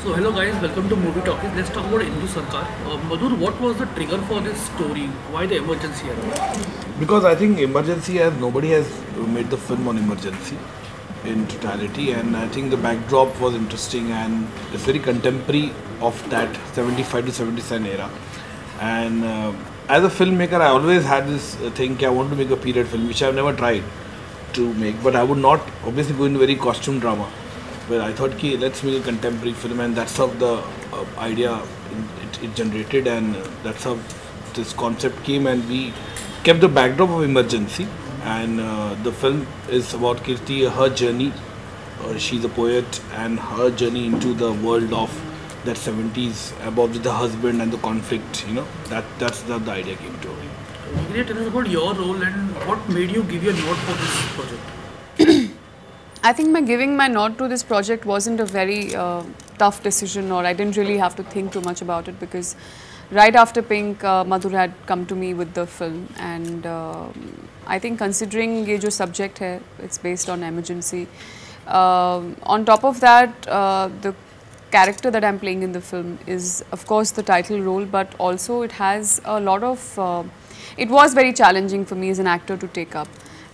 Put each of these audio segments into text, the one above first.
So hello guys, welcome to Movie Talkies. Let's talk about Indu Sarkar. Madhur, what was the trigger for this story? Why the emergency here? Because I think emergency, as nobody has made the film on emergency in totality, and I think the backdrop was interesting and it's very contemporary of that 75 to 77 era. And as a filmmaker, I always had this thing, I want to make a period film, which I've never tried to make, but I would not obviously go into very costume drama. Where I thought, let's make a contemporary film, and that's how the idea it generated, and that's how this concept came. And we kept the backdrop of emergency, and the film is about Kirti, her journey. She's a poet, and her journey into the world of that 70s, about the husband and the conflict. You know, that's the idea came to. Can you tell us about your role and what made you give your note for this project? I think my giving my nod to this project wasn't a very tough decision, or I didn't really have to think too much about it, because right after Pink, Madhur had come to me with the film, and I think considering ye jo subject hai, it's based on emergency. On top of that, the character that I'm playing in the film is of course the title role, but also it has a lot of, it was very challenging for me as an actor to take up.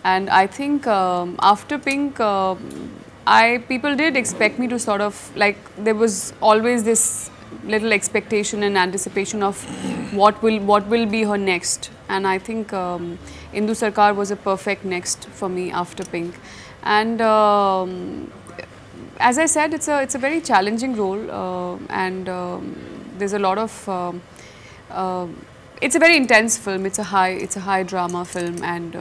And I think after Pink, people did expect me to sort of, like, there was always this little expectation and anticipation of what will be her next. And I think Indu Sarkar was a perfect next for me after Pink. And as I said, it's a very challenging role, and there's a lot of. It's a very intense film. It's a high drama film, and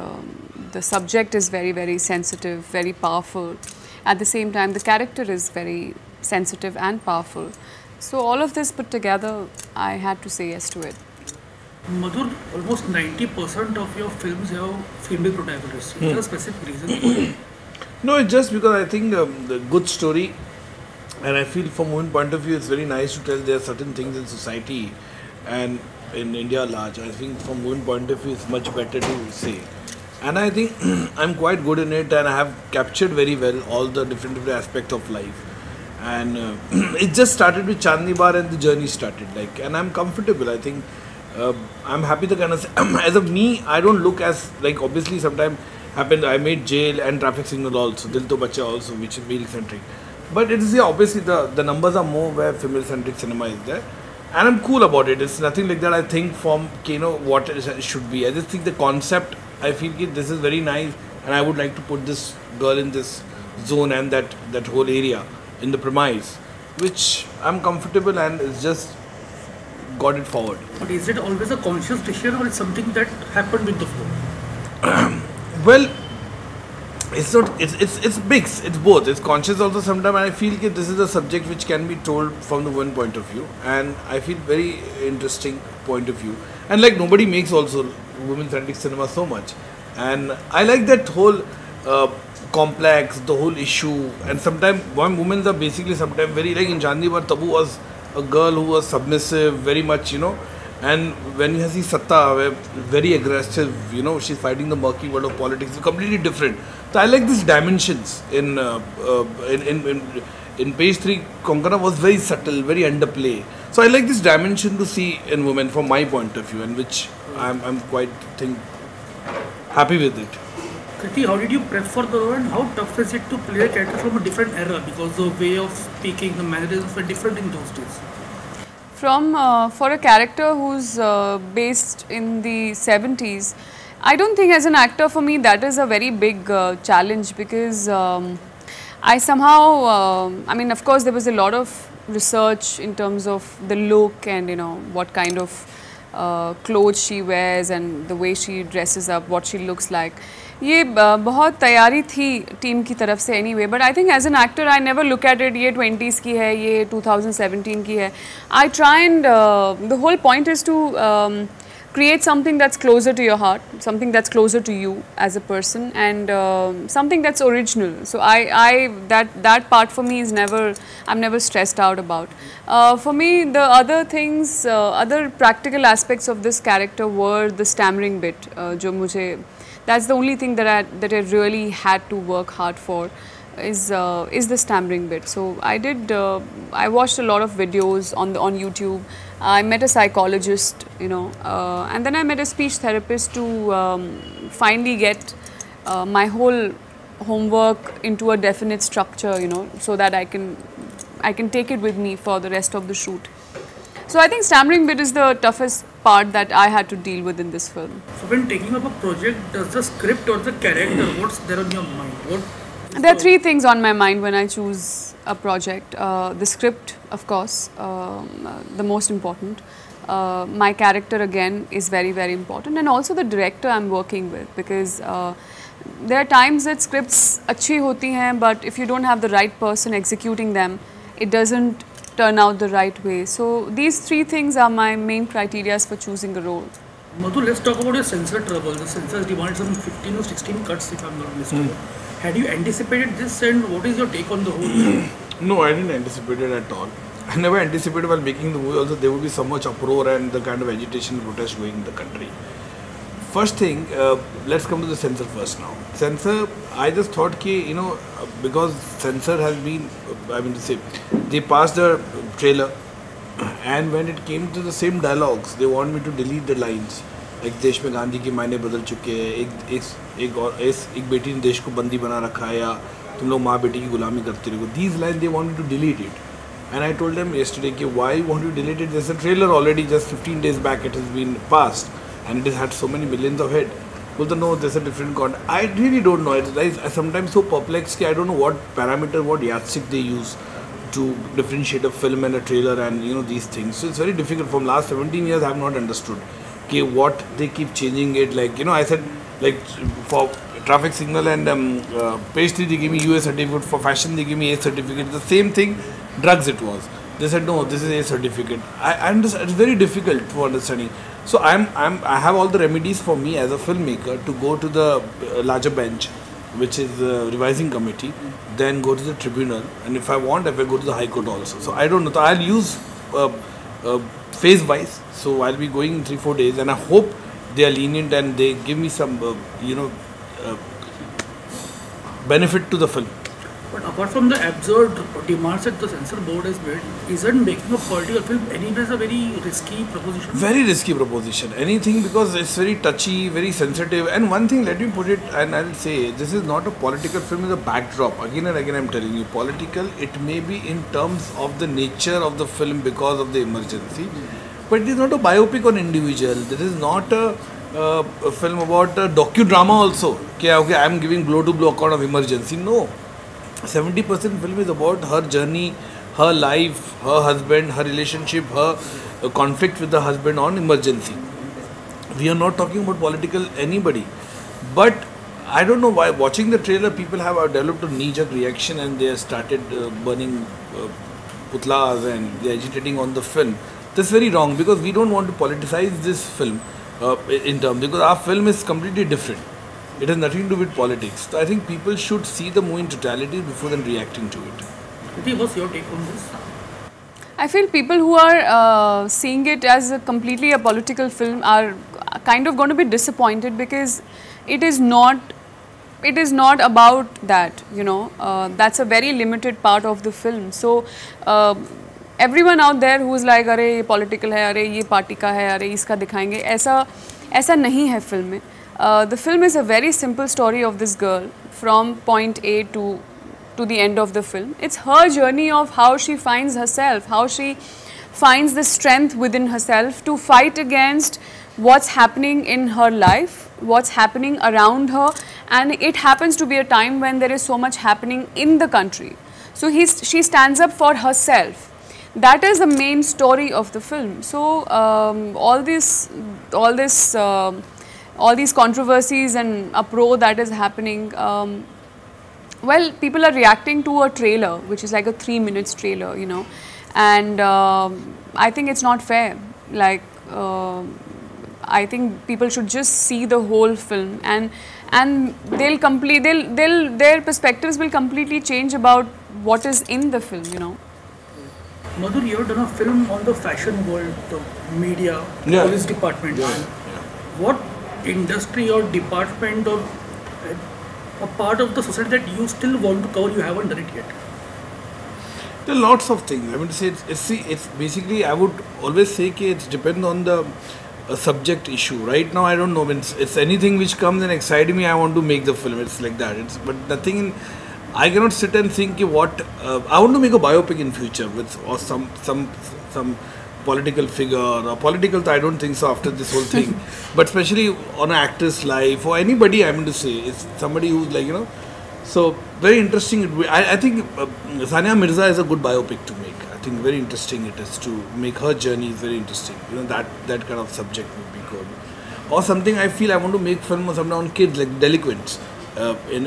the subject is very, very sensitive, very powerful. At the same time, the character is very sensitive and powerful. So all of this put together, I had to say yes to it. Madhur, almost 90% of your films have female protagonists. Is there a specific reason for it? No, it's just because I think the good story, and I feel from one point of view, it's very nice to tell there are certain things in society and in India large. I think from one point of view, it's much better to say. And I think I'm quite good in it, and I have captured very well all the different aspects of life. And it just started with Chandni Bar, and the journey started. And I'm comfortable. I think I'm happy to kind of say, as of me, I don't look as, like, obviously sometimes happened, I made Jail and Traffic Signal also, Dil To Bacha also, which is male centric. But it is, yeah, obviously the numbers are more where female centric cinema is there. And I'm cool about it. It's nothing like that I think from, what it should be. I just think the concept, I feel this is very nice, and I would like to put this girl in this zone and that whole area in the premise, which I'm comfortable, and it's just got it forward. But is it always a conscious decision, or it's something that happened with the flow? Well, it's not. It's mixed. It's both. It's conscious also sometimes, and I feel this is a subject which can be told from the one point of view, and I feel very interesting point of view. And like nobody makes also women-centric cinema so much, and I like that whole complex, the whole issue. And sometimes women are basically sometimes very, like in Chandni Bar, Tabu was a girl who was submissive, very much, and when you see Satta, very aggressive, she's fighting the murky world of politics. It's completely different. So I like these dimensions in page 3. Konkana was very subtle, very underplay. So I like this dimension to see in women from my point of view, and which I'm quite happy with it. Kirti, how did you prep for the role, and how tough is it to play a character from a different era, because the way of speaking, the mannerisms were different in those days? For a character who's based in the 70s, I don't think as an actor for me that is a very big challenge, because I somehow, I mean, of course there was a lot of research in terms of the look and what kind of clothes she wears and the way she dresses up, what she looks like. ये बहुत तैयारी थी team की तरफ से anyway, but I think as an actor I never look at it, ये 20s की है, ये 2017 की है. I try and the whole point is to create something that's closer to your heart, something that's closer to you as a person, and something that's original. So that part for me is never, I'm never stressed out about. For me, the other things, other practical aspects of this character were the stammering bit, जो मुझे, that's the only thing that I really had to work hard for. is the stammering bit. So I watched a lot of videos on YouTube. I met a psychologist, and then I met a speech therapist to finally get my whole homework into a definite structure, so that I can take it with me for the rest of the shoot. So I think stammering bit is the toughest part that I had to deal with in this film. So when taking up a project, does the script or the character, what's there on your mind? There are three things on my mind when I choose a project. The script, of course, the most important. My character again is very, very important, and also the director I'm working with, because there are times that scripts अच्छी होती हैं, but if you don't have the right person executing them, it doesn't turn out the right way. So these three things are my main criteria for choosing a role. Madhu, let's talk about your censor trouble. The censors demand some 15 or 16 cuts, if I'm not mistaken. Had you anticipated this, and what is your take on the whole? No, I didn't anticipate it at all. I never anticipated while making the movie also there would be so much uproar and the kind of agitation and protest going in the country. First thing, let's come to the censor first now. Censor, I just thought ki, because censor has been, they passed the trailer, and when it came to the same dialogues, they want me to delete the lines. Like देश में गांधी के मायने बदल चुके हैं, एक बेटी ने देश को बंदी बना रखा है, या तुम लोग माँ बेटी की गुलामी करते रहो. These lines they want me to delete it, and I told them yesterday कि why won't you delete it? There's a trailer already, just 15 days back it has been passed, and it has had so many millions of hits. Well, no, there's a different content. I really don't know. I'm sometimes so perplexed that I don't know what parameter, what yardstick they use to differentiate a film and a trailer and these things. So it's very difficult. From last 17 years I have not understood what they keep changing it. Like I said, like for traffic signal and pastry they give me US certificate, for fashion they give me A certificate. The same thing, drugs it was. They said no, this is A certificate. I understand. It's very difficult for understanding. So I have all the remedies for me as a filmmaker to go to the larger bench, which is the revising committee, then go to the tribunal, and if I want, I will go to the High Court also. So I don't know. So I'll use phase wise. So I'll be going in 3-4 days, and I hope they are lenient and they give me some benefit to the film. But apart from the absurd demands that the censor board has made, isn't making a political film anyways a very risky proposition? Very risky proposition. Anything, because it's very touchy, very sensitive. And one thing, let me put it, and I'll say, this is not a political film, it's a backdrop. Again and again I'm telling you, political, it may be in terms of the nature of the film because of the emergency. But it is not a biopic on individual. This is not a film about a docudrama also. Okay, I'm giving blow-to-blow account of emergency. No. 70% film is about her journey, her life, her husband, her relationship, her conflict with the husband on emergency. We are not talking about political anybody. But I don't know why, watching the trailer, people have developed a knee-jerk reaction and they have started burning putlas and they are agitating on the film. That's very wrong, because we don't want to politicize this film because our film is completely different. It has nothing to do with politics. So I think people should see the movie in totality before then reacting to it. Kirti, what's your take on this? I feel people who are seeing it as completely a political film are kind of going to be disappointed, because it is not about that, that's a very limited part of the film. So everyone out there who is like, अरे ये political है, अरे ये party का है, अरे इसका दिखाएंगे, ऐसा नहीं है film में. The film is a very simple story of this girl from point A to the end of the film. It's her journey of how she finds herself, how she finds the strength within herself to fight against what's happening in her life, what's happening around her, and it happens to be a time when there is so much happening in the country. So she stands up for herself. That is the main story of the film. So all these controversies and uproar that is happening, well, people are reacting to a trailer, which is like a 3 minutes trailer, and I think it's not fair. Like, I think people should just see the whole film, and their perspectives will completely change about what is in the film, Madhur, you have done a film on the fashion world, the media, police department. What industry or department or a part of the society that you still want to cover, you haven't done it yet? There are lots of things. I mean to say, it's basically, I would always say that it depends on the subject issue. Right now, I don't know. It's anything which comes and excites me, I want to make the film. It's like that. But nothing in, I cannot sit and think what I want to make a biopic in future with or some political figure or political. I don't think so after this whole thing. But especially on an actor's life or anybody, I mean to say, it's somebody who's like So very interesting. I think Sania Mirza is a good biopic to make. I think very interesting it is to make her journey is very interesting. That kind of subject would be good. Or something I feel I want to make film or something on kids like delinquents in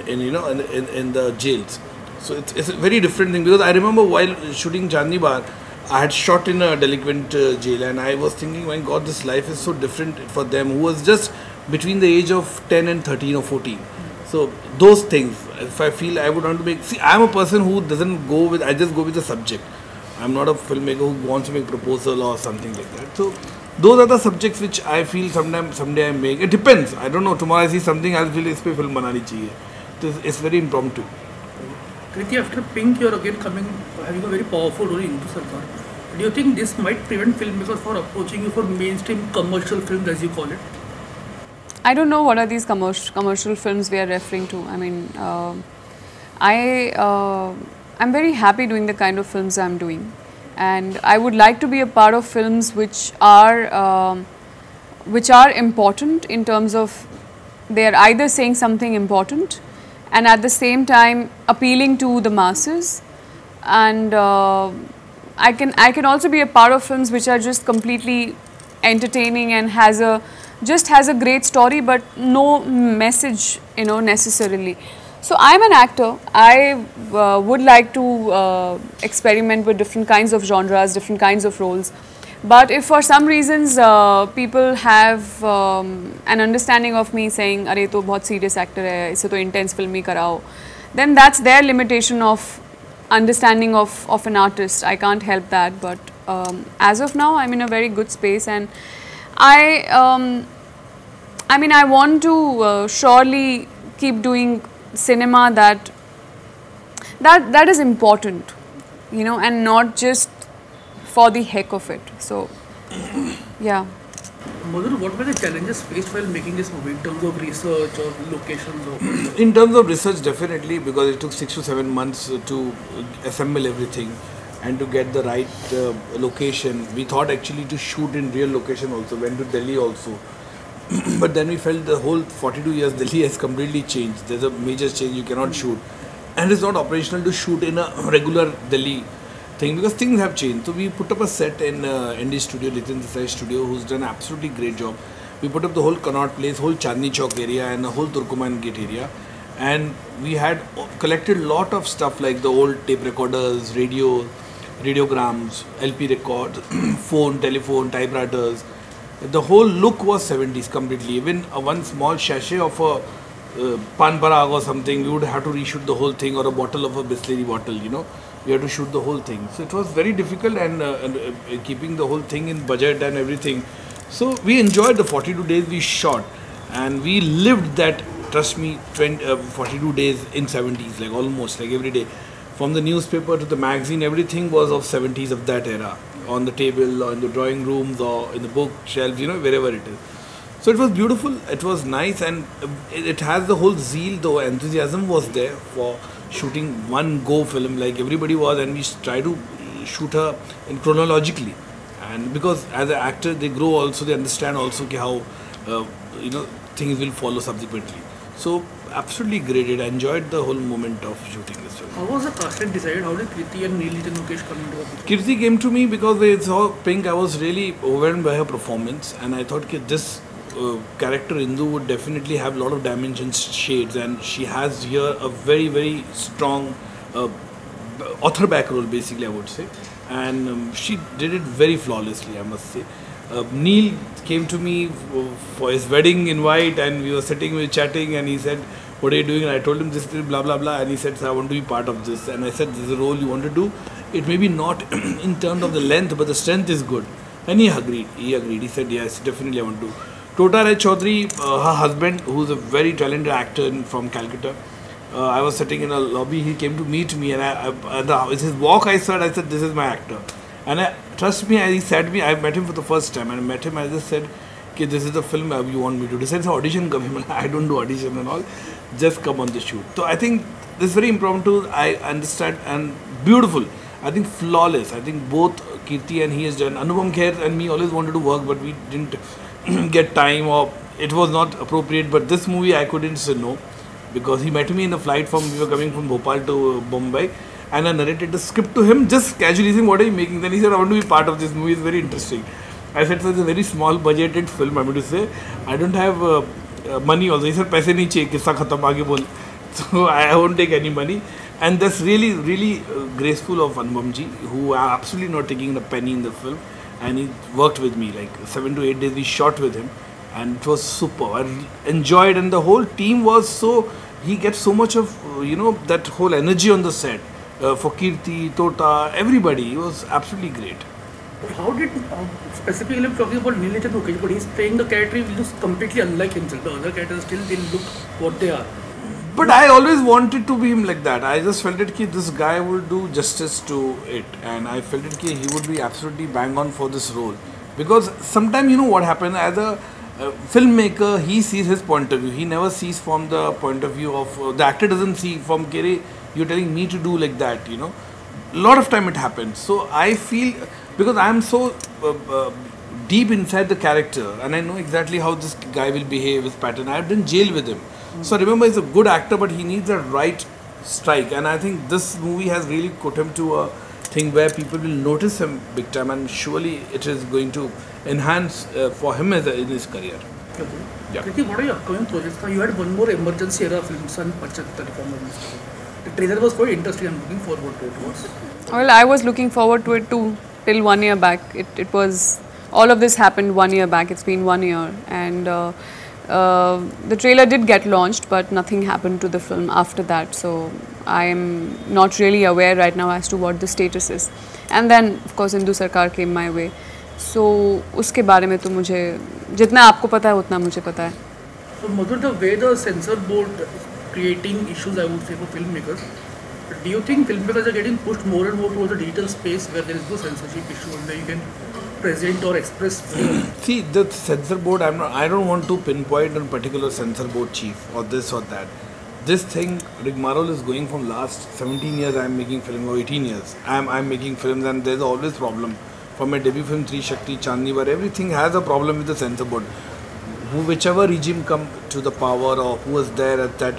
the jails. So it's a very different thing because I remember while shooting Chandni Bar, I had shot in a delinquent jail and I was thinking, my God, this life is so different for them who was just between the age of 10 and 13 or 14. So those things, if I feel I would want to make, see, I'm a person who doesn't go with, I just go with the subject. I'm not a filmmaker who wants to make proposal or something like that. So those are the subjects which I feel someday I make. It depends. I don't know. Tomorrow I see something, I'll feel this film banani chahiye. It's very impromptu. Kirti, after Pink, you're again having a very powerful role in Indu Sarkar. Do you think this might prevent filmmakers from approaching you for mainstream commercial films, as you call it? I don't know what are these commercial films we are referring to. I mean, I'm very happy doing the kind of films I'm doing, and I would like to be a part of films which are important in terms of they are either saying something important and at the same time appealing to the masses, and I can also be a part of films which are just completely entertaining and has a great story but no message necessarily. So I'm an actor. I would like to experiment with different kinds of genres, different kinds of roles. But if for some reasons people have an understanding of me saying, "Arey to bahut serious actor hai, isse to intense film hi karao," then that's their limitation of understanding of an artist. I can't help that. But as of now, I'm in a very good space, and I want to surely keep doing cinema that is important, and not just for the heck of it. So, yeah. Madhur, what were the challenges faced while making this movie in terms of research or locations? In terms of research, definitely, because it took 6 to 7 months to assemble everything and to get the right location. We thought actually to shoot in real location also, went to Delhi also. But then we felt the whole 42 years Delhi has completely changed. There's a major change, you cannot shoot. And it's not operational to shoot in a regular Delhi thing because things have changed. So we put up a set in ND studio, Nitin Desai studio, who's done an absolutely great job. We put up the whole Connaught Place, whole Chandni Chowk area and the whole Turkoman Gate area. And we had collected a lot of stuff like the old tape recorders, radiograms, LP records, phone, telephone, typewriters. The whole look was 70s completely. Even one small sachet of a pan parag or something, we would have to reshoot the whole thing, or a bottle of a Bisleri bottle, we had to shoot the whole thing. So it was very difficult and keeping the whole thing in budget and everything. So we enjoyed the 42 days we shot and we lived that, trust me, 42 days in 70s, like almost like every day. From the newspaper to the magazine, everything was of 70s of that era. On the table, or in the drawing rooms, or in the bookshelves, wherever it is. So it was beautiful, it was nice, and it has the whole zeal, the enthusiasm was there for shooting one go film like everybody was, and we try to shoot her in chronologically. And because as an actor, they grow also, they understand also how things will follow subsequently. So absolutely great. I enjoyed the whole moment of shooting this film. How was the casting decided? How did Kirti and Neil and Mukesh come into it? Kirti came to me because they saw Pink. I was really overwhelmed by her performance, and I thought this character Indu would definitely have a lot of dimensions, shades, and she has here a very, very strong author back role, basically, I would say. And she did it very flawlessly, I must say. Neil came to me for his wedding invite, and we were sitting, we were chatting, and he said, "What are you doing?" And I told him this, blah blah blah, and he said, "Sir, I want to be part of this." And I said, "This is a role you want to do. It may be not in terms of the length, but the strength is good." And he agreed. He said, "Yes, definitely I want to." Tota Rai Chaudhary, her husband, who's a very talented actor from Calcutta, I was sitting in a lobby. He came to meet me, and with his walk, I said, "This is my actor." And trust me, he said me. I met him for the first time, and I met him. I just said, "Okay, this is the film you want me to do." He said, "It's audition coming." I don't do audition and all. Just come on the shoot. So I think this is very impromptu. I understand, and beautiful. I think flawless. I think both Kirti and he has done. Anupam Kher and me always wanted to work, but we didn't get time, or it was not appropriate. But this movie, I couldn't say no, because he met me in the flight we were coming from Bhopal to Bombay, and I narrated the script to him, just casually saying, "What are you making?" Then he said, "I want to be part of this movie. It's very interesting." I said, "So it's a very small budgeted film. I'm going to say, I don't have money also." He said, "Paise nahi chahiye, kissa khatam, aage bol." So I won't take any money. And that's really, really graceful of Anupam ji, who are absolutely not taking a penny in the film. And he worked with me like 7 to 8 days. We shot with him, and it was super. I enjoyed, and the whole team was so. He gets so much of that whole energy on the set for Kirti, Tota, everybody. It was absolutely great. How did specifically I'm talking about Neelechan Mukesh, but he's playing the character. He looks completely unlike himself. The other characters still they look what they are. But I always wanted to be him like that. I just felt it that this guy will do justice to it, and I felt it that he would be absolutely bang on for this role. Because sometimes what happens as a filmmaker, he sees his point of view. He never sees from the point of view of the actor. Doesn't see from Kere, you're telling me to do like that. A lot of time it happens. So I feel, because I am so deep inside the character, and I know exactly how this guy will behave, his pattern. I have done jail with him. So remember, he's a good actor, but he needs a right strike, and I think this movie has really put him to a thing where people will notice him big time, and surely it is going to enhance for him in his career. Okay. Yeah. Kirti, what are your upcoming projects? Now you had one more emergency era film, Sun 75. The trailer was quite interesting. I'm looking forward to it. Well, I was looking forward to it too till 1 year back. It was, all of this happened 1 year back. It's been 1 year, and the trailer did get launched, but nothing happened to the film after that. So I am not really aware right now as to what the status is. And then of course Indu Sarkar came my way. So उसके बारे में तो मुझे जितना आपको पता है उतना मुझे पता है. So Madhur, the way the censor board is creating issues, I would say, for filmmakers, do you think filmmakers are getting pushed more and more towards a digital space where there is no censorship issue and where you can present or express? See, the censor board, I don't want to pinpoint a particular censor board chief or this or that. This thing, rigmarole is going from last 17 years. I'm making film, or 18 years. I'm making films, and there's always problem. From my debut film, Tri Shakti, Chandni, where everything has a problem with the censor board. Whichever regime come to the power, or who was there at that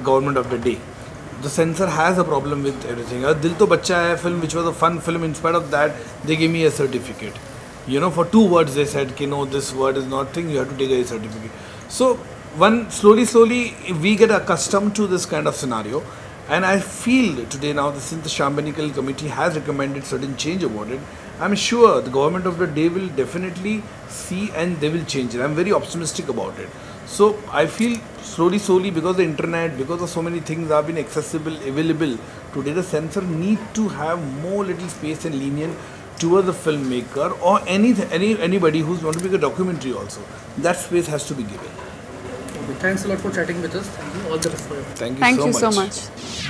government of the day, the censor has a problem with everything. Dil To Bachcha Hai film, which was a fun film, in spite of that, they gave me a certificate. For 2 words they said, no, this word is not thing, you have to take a certificate. So, slowly, we get accustomed to this kind of scenario. And I feel today now, since the Shambhanikal committee has recommended certain change about it, I'm sure the government of the day will definitely see and they will change it. I'm very optimistic about it. So I feel slowly, because the internet, because of so many things have been accessible, available, today the censor need to have more little space and lenient towards the filmmaker or anybody who's want to make a documentary also. That space has to be given. Okay, thanks a lot for chatting with us. Thank you. All the best for you. Thank you so much. Much.